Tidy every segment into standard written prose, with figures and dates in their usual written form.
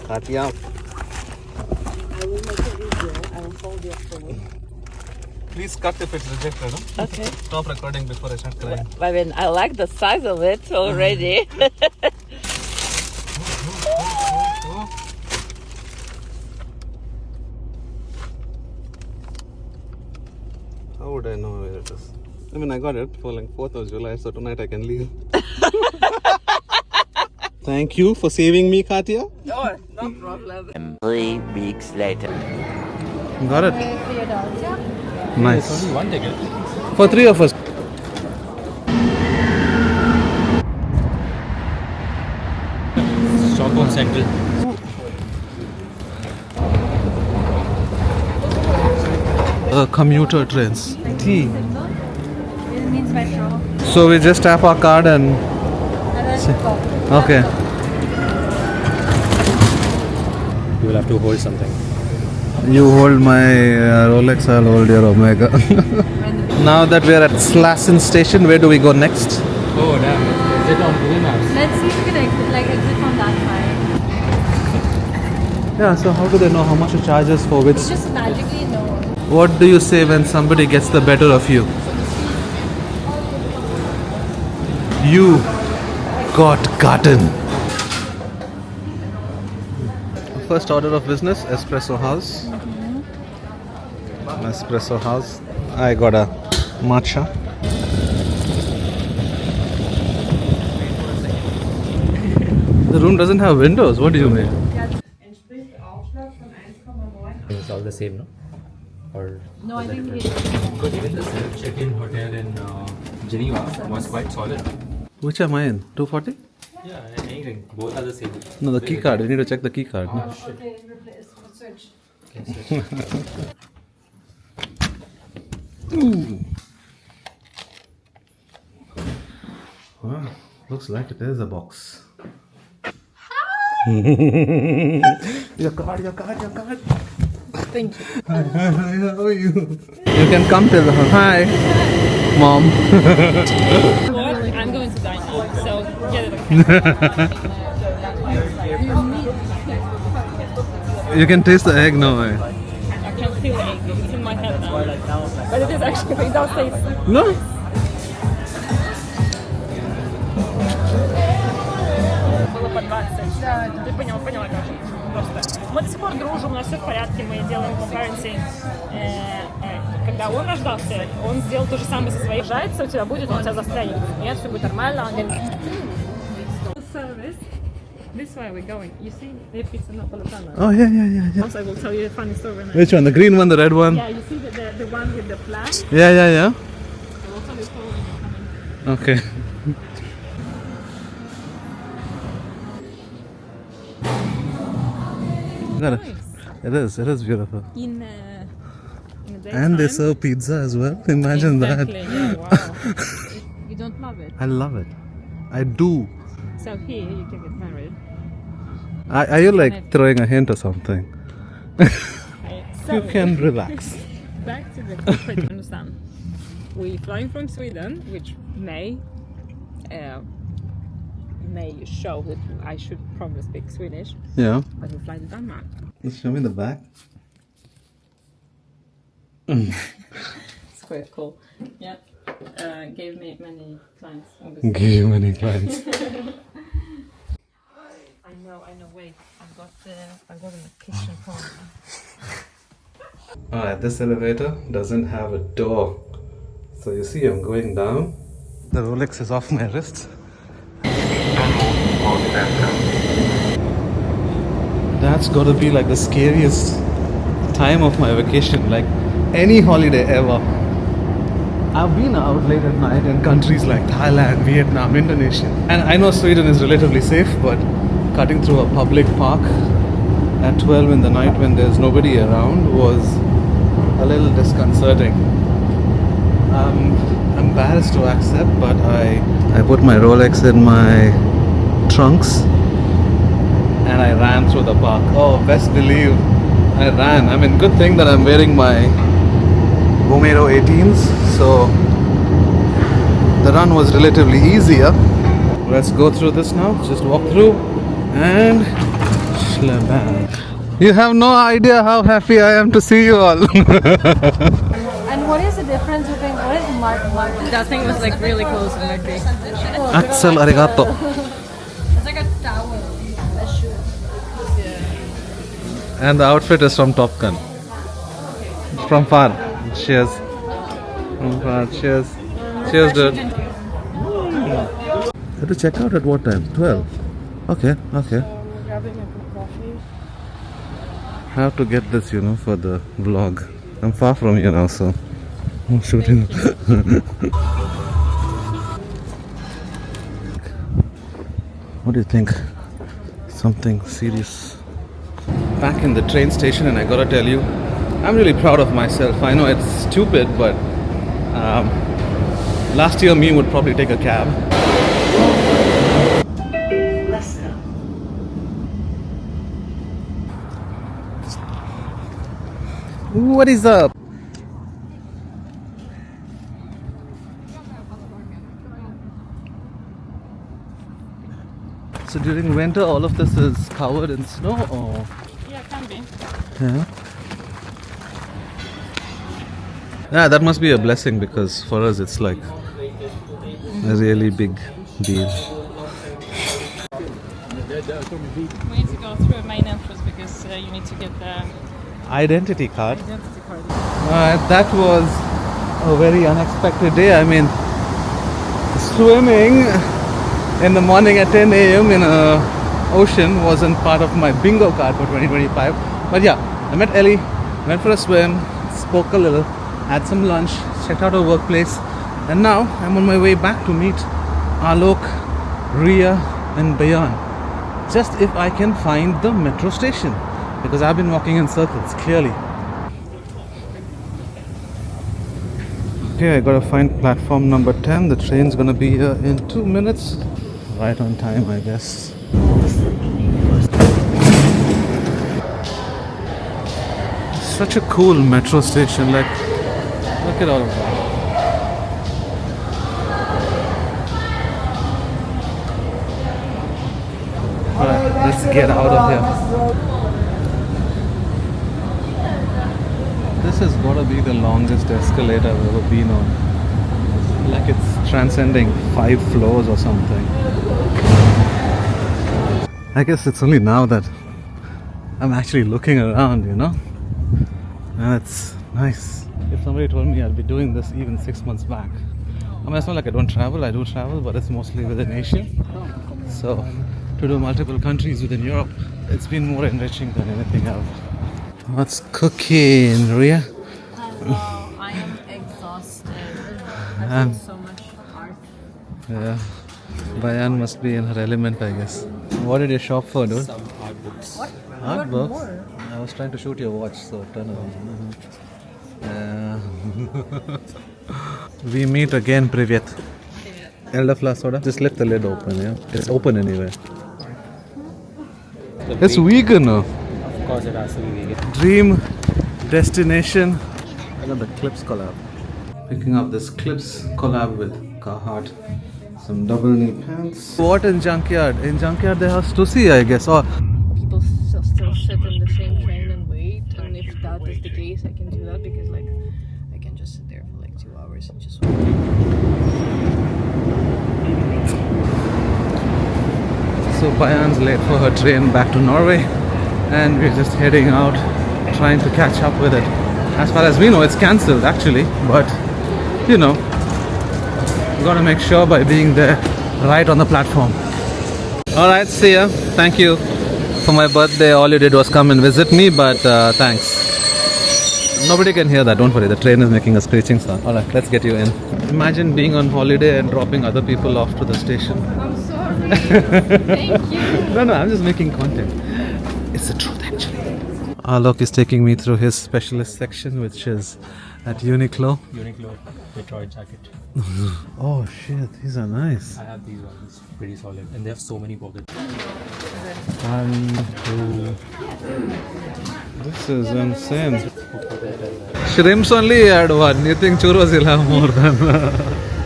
Katya. I will make a video. I will hold your phone. Please cut if it's rejected. Huh? Okay. Stop recording before I start crying. I mean, I like the size of it already. How would I know where it is? I mean, I got it for like 4th of July, so tonight I can leave. Thank you for saving me, Katya. Oh, no problem. 3 weeks later. Got it. Nice. It's only one ticket. For 3 of us. Stockholm Central. Commuter trains. T. It means metro. So we just tap our card and... And then go. Okay. You will have to hold something. You hold my Rolex, I'll hold your Omega. Now that we're at Slussen Station, where do we go next? Oh damn, is it on Google Maps? Let's see if we can exit from that side. Yeah, so how do they know how much it charges for which? It's just magically no. What do you say when somebody gets the better of you? You got gotten. First order of business, Espresso House. Espresso House. I got a matcha. The room doesn't have windows. What do you mean? It's all the same, no? Or No, I think because even the self-check-in hotel in Geneva was quite solid. Which am I in? 240? Yeah, anything. Both are the same. No, the key card. We need to check the key card. No? okay, replace, switch. Okay, Ooh. Wow, looks like it is a box. Your card. Thank you. Hi, how are you? You can come tell her. Hi, Mom. I'm going to dine now, so get it. You can taste the egg now. I can feel the egg. It's in my head now. But it is actually, but it does taste. No? Было по 20. Ты поняла, короче. Просто. Мы до сих пор дружим, у нас все в порядке, мы делаем concurrency. Когда он рождался, он сделал то же самое со своей. Рождается, у тебя будет, он тебя застрянет. Нет, все будет нормально. Он говорит... Service. This way we're going. You see the pizza napoletana? Oh, yeah. Also, I will tell you a funny story. Which one? The green one, the red one? Yeah, you see the one with the flag? Yeah. I will tell you a story when you're coming. Okay. Got it. Nice. It is beautiful. In the daytime. And they serve pizza as well. Imagine Exactly. that. Yeah, wow. You don't love it. I love it. I do. So here you can get married. Are you like throwing a hint or something? So, You can relax. back to the corporate. Understand? We're flying from Sweden, which may show that I should probably speak Swedish, Yeah. but we fly to Denmark. Let's show me the back. It's quite cool. Yeah. Gave me many clients. Obviously. Give you many clients. I know. Wait, I got an kitchen problem. Alright, this elevator doesn't have a door. So you see I'm going down. The Rolex is off my wrist. That's gotta be like the scariest time of my vacation, like any holiday ever. I've been out late at night in countries like Thailand, Vietnam, Indonesia. And I know Sweden is relatively safe, but cutting through a public park at 12 in the night when there's nobody around was a little disconcerting. I'm embarrassed to accept, but I put my Rolex in my trunks and I ran through the park. Oh, best believe I ran. I mean, good thing that I'm wearing my Vomero 18s, so the run was relatively easier. Let's go through this now. Just walk through and Bayan. You have no idea how happy I am to see you all. And what is the difference between what is Mark? That thing was like really close to my face. Axel arigato. It's like a towel, a shoe. And the outfit is from Top Gun. From far. Cheers. From far. Cheers. Cheers, dude. You have to check out at what time? 12. Okay, okay. We're grabbing a coffee. I have to get this, for the vlog. I'm far from here now, so I'm shooting. What do you think? Something serious. Back in the train station, and I gotta tell you, I'm really proud of myself. I know it's stupid, but last year me would probably take a cab. What is up? So during winter all of this is covered in snow, or? Yeah, can be. Yeah. Yeah, that must be a blessing, because for us it's like a really big deal. We need to go through a main entrance because you need to get the Identity card. identity card. That was a very unexpected day. I mean, swimming in the morning at 10 a.m. in a ocean wasn't part of my bingo card for 2025. But yeah, I met Ellie, went for a swim, spoke a little, had some lunch, checked out her workplace, and now I'm on my way back to meet Alok, Ria and Bayan. Just if I can find the metro station, because I've been walking in circles, clearly. Okay, I gotta find platform number 10. The train's gonna be here in 2 minutes. Right on time, I guess. Such a cool metro station, like, look at all of that. Alright, let's get out of here. This has gotta be the longest escalator I've ever been on. Like it's transcending 5 floors or something. I guess it's only now that I'm actually looking around, and it's nice. If somebody told me I'd be doing this even 6 months back, I mean, it's not like I don't travel, I do travel, but it's mostly within Asia. So to do multiple countries within Europe, it's been more enriching than anything else. What's cooking, Ria? Hello, I am exhausted. I feel so much art. Yeah, Bayan must be in her element, I guess. What did you shop for, dude? Some art books. Art books? I was trying to shoot your watch, so turn around. We meet again, Privyat. Elder flower soda? Just left the lid open, yeah? It's open anyway. It's vegan, no? Of course it has to be vegan. Dream destination. I got the Clips collab. Picking up this Clips collab with Carhartt. Some double knee pants. What in Junkyard? In Junkyard they have Stussy, I guess. Or People still sit in the same train and wait, and if that is the case, I can do that because I can just sit there for 2 hours and just wait. So Bayan's late for her train back to Norway, and we're just heading out, trying to catch up with it. As far as we know, it's cancelled actually, but gotta make sure by being there right on the platform. Alright, see ya. Thank you. For my birthday, all you did was come and visit me, but thanks. Nobody can hear that, don't worry, the train is making a screeching sound. Alright, let's get you in. Imagine being on holiday and dropping other people off to the station. I'm sorry. Thank you. No, I'm just making content. It's the truth actually. Alok is taking me through his specialist section, which is at Uniqlo. Uniqlo Detroit jacket. Oh shit, these are nice. I have these ones, pretty solid, and they have so many pockets. 1, 2. This is insane. Shrimps only had 1. You think churros will have more than?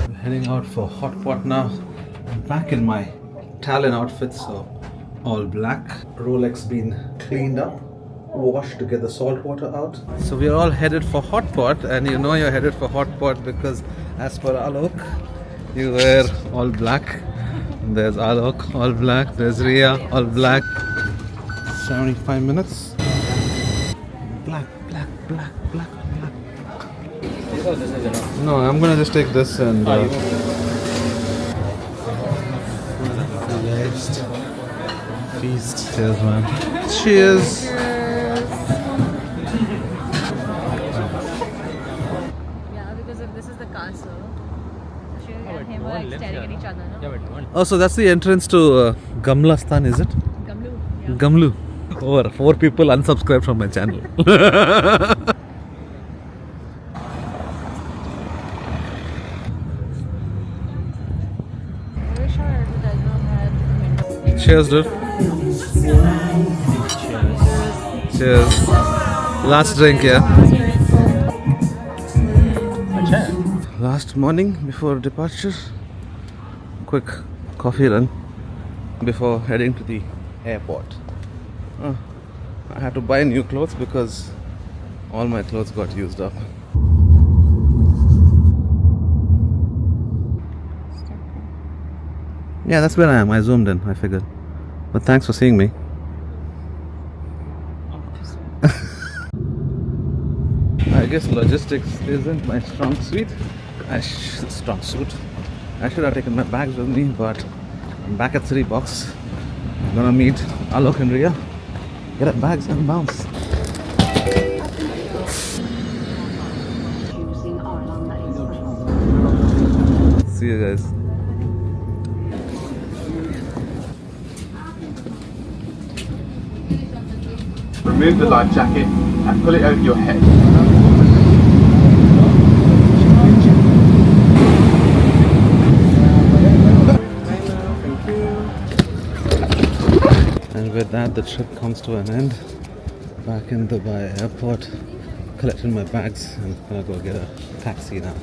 I'm heading out for hot pot now. I'm back in my Talon outfit, so all black. Rolex been cleaned up, washed to get the salt water out. So we are all headed for hot pot, and you know you're headed for hot pot because as per Alok, you wear all black. There's Alok, all black. There's Ria, all black. 75 minutes. Black, black, black, black, black. No, I'm gonna just take this and feast. Cheers, man. Cheers. Yeah, because if this is the castle, she and him are like staring at each other, no? Oh, so that's the entrance to Gamla Stan, is it? Gamlu. Yeah. Gamlu. Over 4 people unsubscribed from my channel. I wish our advertisement had. Cheers, dude. Cheers. Last drink, yeah. Last morning before departure. Quick coffee run before heading to the airport. I had to buy new clothes because all my clothes got used up. Yeah, that's where I am. I zoomed in, I figured. But thanks for seeing me. I guess logistics isn't my strong suit. Strong suit. I should have taken my bags with me, but I'm back at City Box. I'm gonna meet Alok and Ria. Get our bags and bounce. See you guys. Remove the life jacket and pull it over your head. And with that, the trip comes to an end. Back in Dubai airport, collecting my bags and gonna go get a taxi now.